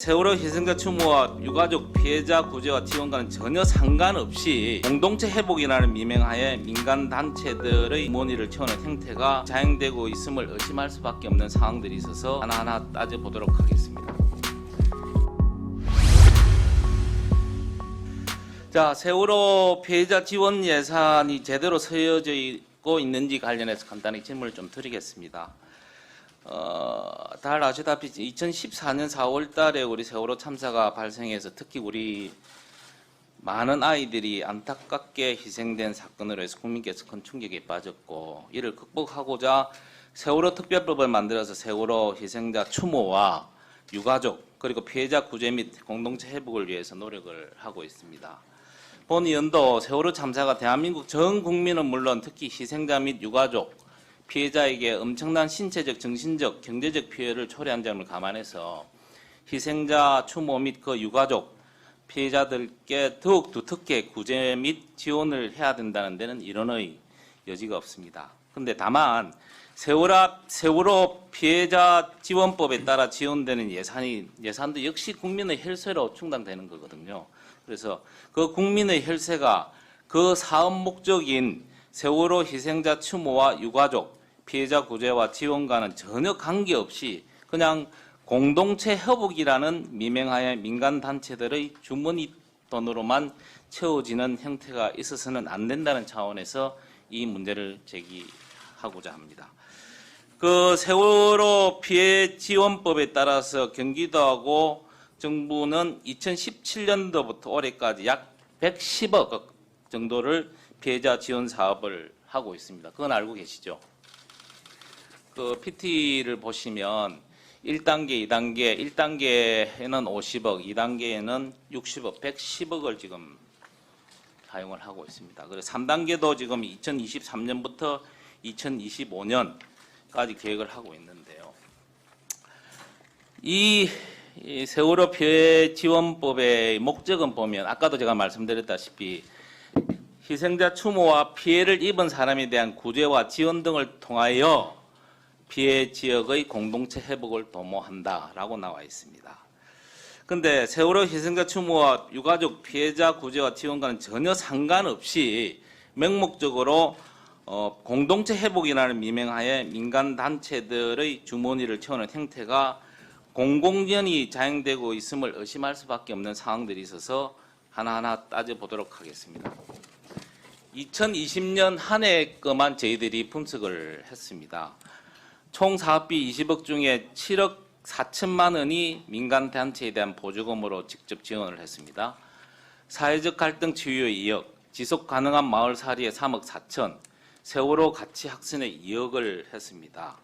세월호 희생자 추모와 유가족 피해자 구제와 지원과는 전혀 상관없이 공동체 회복이라는 미명하에 민간 단체들의 문의를 채우는 행태가 자행되고 있음을 의심할 수밖에 없는 상황들이 있어서 하나하나 따져보도록 하겠습니다. 자, 세월호 피해자 지원 예산이 제대로 쓰여져 있고 있는지 관련해서 간단히 질문을 좀 드리겠습니다. 잘 아시다시피 2014년 4월 달에 우리 세월호 참사가 발생해서 특히 우리 많은 아이들이 안타깝게 희생된 사건으로 해서 국민께서 큰 충격에 빠졌고, 이를 극복하고자 세월호 특별법을 만들어서 세월호 희생자 추모와 유가족 그리고 피해자 구제 및 공동체 회복을 위해서 노력을 하고 있습니다. 본 연도 세월호 참사가 대한민국 전 국민은 물론 특히 희생자 및 유가족 피해자에게 엄청난 신체적, 정신적, 경제적 피해를 초래한 점을 감안해서 희생자 추모 및 그 유가족 피해자들께 더욱 두텁게 구제 및 지원을 해야 된다는 데는 이론의 여지가 없습니다. 그런데 다만 세월호 피해자 지원법에 따라 지원되는 예산도 역시 국민의 혈세로 충당되는 거거든요. 그래서 그 국민의 혈세가 그 사업 목적인 세월호 희생자 추모와 유가족 피해자 구제와 지원과는 전혀 관계없이 그냥 공동체 협업이라는 미명하에 민간 단체들의 주머니 돈으로만 채워지는 형태가 있어서는 안 된다는 차원에서 이 문제를 제기하고자 합니다. 그 세월호 피해 지원법에 따라서 경기도하고 정부는 2017년도부터 올해까지 약 110억 정도를 피해자 지원 사업을 하고 있습니다. 그건 알고 계시죠? 그 PT를 보시면 1단계, 2단계, 1단계에는 50억, 2단계에는 60억, 110억을 지금 사용을 하고 있습니다. 그래서 3단계도 지금 2023년부터 2025년까지 계획을 하고 있는데요. 이 세월호 피해 지원법의 목적은 보면 아까도 제가 말씀드렸다시피 희생자 추모와 피해를 입은 사람에 대한 구제와 지원 등을 통하여 피해 지역의 공동체 회복을 도모한다라고 나와 있습니다. 그런데 세월호 희생자 추모와 유가족 피해자 구제와 지원과는 전혀 상관없이 맹목적으로 공동체 회복이라는 미명하에 민간 단체들의 주머니를 채우는 행태가 공공연히 자행되고 있음을 의심할 수밖에 없는 상황들이 있어서 하나하나 따져보도록 하겠습니다. 2020년 한 해 거만 저희들이 분석을 했습니다. 총 사업비 20억 중에 7억 4천만 원이 민간 단체에 대한 보조금으로 직접 지원을 했습니다. 사회적 갈등 치유에 2억, 지속 가능한 마을살이에 3억 4천, 세월호 가치 확산에 2억을 했습니다.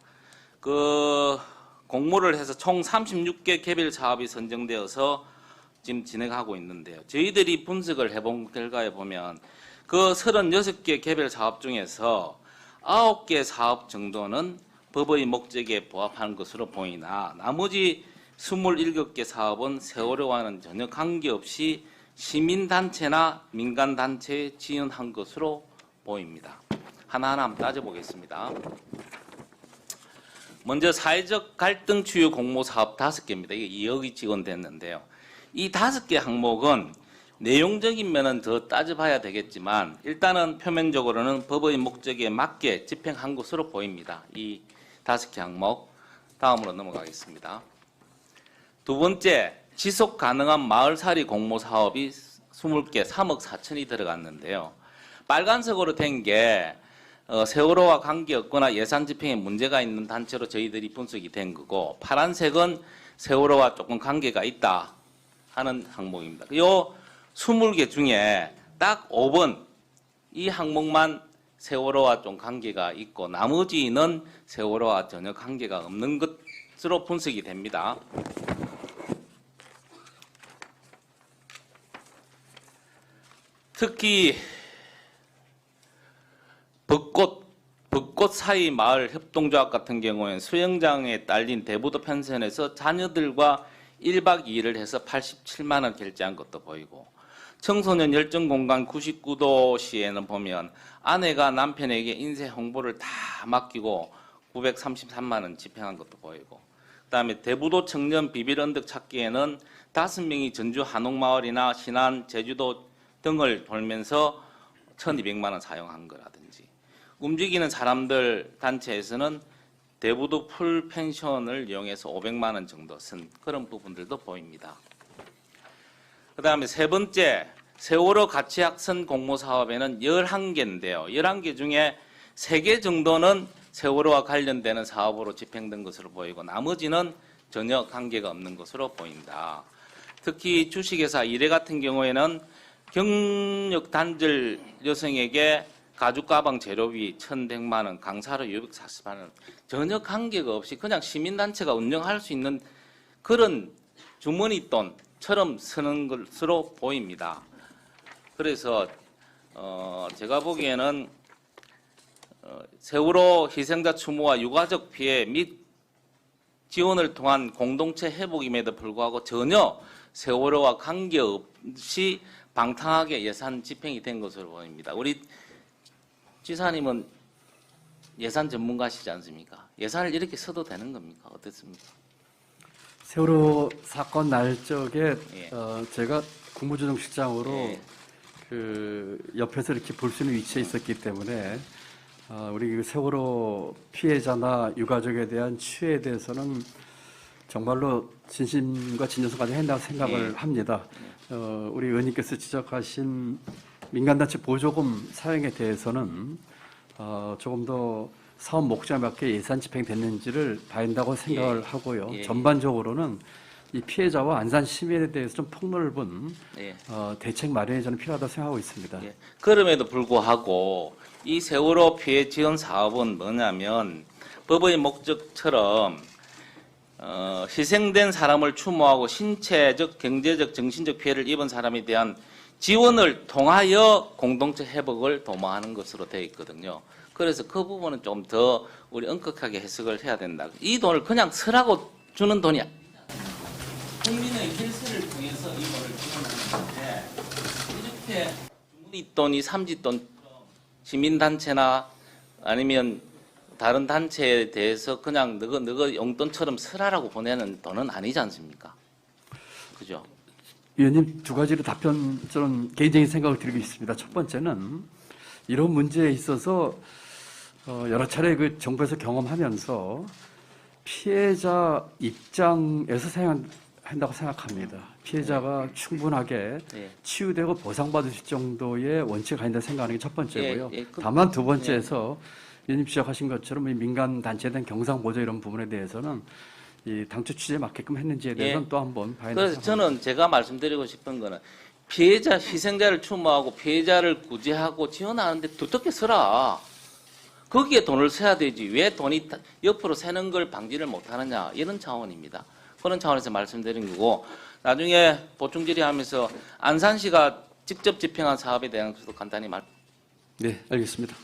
그 공모를 해서 총 36개 개별 사업이 선정되어서 지금 진행하고 있는데요. 저희들이 분석을 해본 결과에 보면 그 36개 개별 사업 중에서 9개 사업 정도는 법의 목적에 부합하는 것으로 보이나 나머지 27개 사업은 세월호와는 전혀 관계없이 시민단체나 민간단체에 지원한 것으로 보입니다. 하나하나 한번 따져보겠습니다. 먼저 사회적 갈등 치유 공모 사업 5개입니다. 이게 2억이 지원됐는데요. 이 5개 항목은 내용적인 면은 더 따져봐야 되겠지만 일단은 표면적으로는 법의 목적에 맞게 집행한 것으로 보입니다. 이 5개 항목 다음으로 넘어가겠습니다. 두 번째, 지속 가능한 마을살이 공모 사업이 20개 3억 4천이 들어갔는데요. 빨간색으로 된 게 세월호와 관계없거나 예산 집행에 문제가 있는 단체로 저희들이 분석이 된 거고, 파란색은 세월호와 조금 관계가 있다 하는 항목입니다. 요 20개 중에 딱 5번 이 항목만 세월호와 좀 관계가 있고 나머지는 세월호와 전혀 관계가 없는 것으로 분석이 됩니다. 특히 벚꽃 사이 마을 협동조합 같은 경우에는 수영장에 딸린 대부도 펜션에서 자녀들과 1박 2일을 해서 87만 원 결제한 것도 보이고, 청소년 열정공간 99도시에는 보면 아내가 남편에게 인쇄 홍보를 다 맡기고 933만 원 집행한 것도 보이고, 그다음에 대부도 청년 비빌 언덕 찾기에는 5명이 전주 한옥마을이나 신안, 제주도 등을 돌면서 1,200만 원 사용한 거라든지, 움직이는 사람들 단체에서는 대부도 풀 펜션을 이용해서 500만 원 정도 쓴 그런 부분들도 보입니다. 그다음에 세 번째, 세월호 가치학선 공모 사업에는 11개인데요. 11개 중에 3개 정도는 세월호와 관련되는 사업으로 집행된 것으로 보이고 나머지는 전혀 관계가 없는 것으로 보인다. 특히 주식회사 이래 같은 경우에는 경력 단절 여성에게 가죽 가방 재료비 1,100만 원, 강사료 640만 원, 전혀 관계가 없이 그냥 시민단체가 운영할 수 있는 그런 주머니 돈처럼 쓰는 것으로 보입니다. 그래서 제가 보기에는 세월호 희생자 추모와 유가족 피해 및 지원을 통한 공동체 회복임에도 불구하고 전혀 세월호와 관계없이 방탕하게 예산 집행이 된 것으로 보입니다. 우리 지사님은 예산 전문가시지 않습니까? 예산을 이렇게 써도 되는 겁니까? 어떻습니까? 세월호 사건 날 적에 예. 제가 국무조정실장으로 예. 그 옆에서 이렇게 볼 수 있는 위치에 있었기 때문에 우리 그 세월호 피해자나 유가족에 대한 취해에 대해서는 정말로 진심과 진정성까지 한다고 생각을 예. 합니다. 우리 의원님께서 지적하신 민간단체 보조금 사용에 대해서는 조금 더 사업 목적에 맞게 예산 집행됐는지를 봐야 한다고 생각을 예. 하고요. 예. 전반적으로는 이 피해자와 안산 시민에 대해서 좀 폭넓은 예. 대책 마련이 저는 필요하다고 생각하고 있습니다. 예. 그럼에도 불구하고 이 세월호 피해 지원 사업은 뭐냐면 법의 목적처럼 희생된 사람을 추모하고 신체적, 경제적, 정신적 피해를 입은 사람에 대한 지원을 통하여 공동체 회복을 도모하는 것으로 되어 있거든요. 그래서 그 부분은 좀 더 우리 엄격하게 해석을 해야 된다. 이 돈을 그냥 쓰라고 주는 돈이 아니다. 국민의 길세를 통해서 이 돈을 지원하는 건데 이렇게 주머니 돈이 삼지돈 시민단체나 아니면 다른 단체에 대해서 그냥 너가 용돈처럼 쓰라라고 보내는 돈은 아니지 않습니까? 그죠? 위원님, 두 가지로 답변 저는 개인적인 생각을 드리고 있습니다. 첫 번째는 이런 문제에 있어서 여러 차례 그 정부에서 경험하면서 피해자 입장에서 생각한다고 생각합니다. 피해자가 충분하게 예. 치유되고 보상받을 정도의 원칙을 가진다 생각하는 게 첫 번째고요. 예, 예, 다만 두 번째에서 위원님 지적하신 것처럼 이 민간 단체에 대한 경상 보조 이런 부분에 대해서는 이 당초 취지에 맞게끔 했는지에 대해서는 예. 또 한번 봐야 된다고 그래서 저는 제가 말씀드리고 싶은 거는 피해자, 희생자를 추모하고 피해자를 구제하고 지원하는데 두텁게 써라. 거기에 돈을 써야 되지. 왜 돈이 옆으로 새는 걸 방지를 못하느냐. 이런 차원입니다. 그런 차원에서 말씀드린 거고 나중에 보충 질의하면서 안산시가 직접 집행한 사업에 대한 것도 간단히 네, 알겠습니다.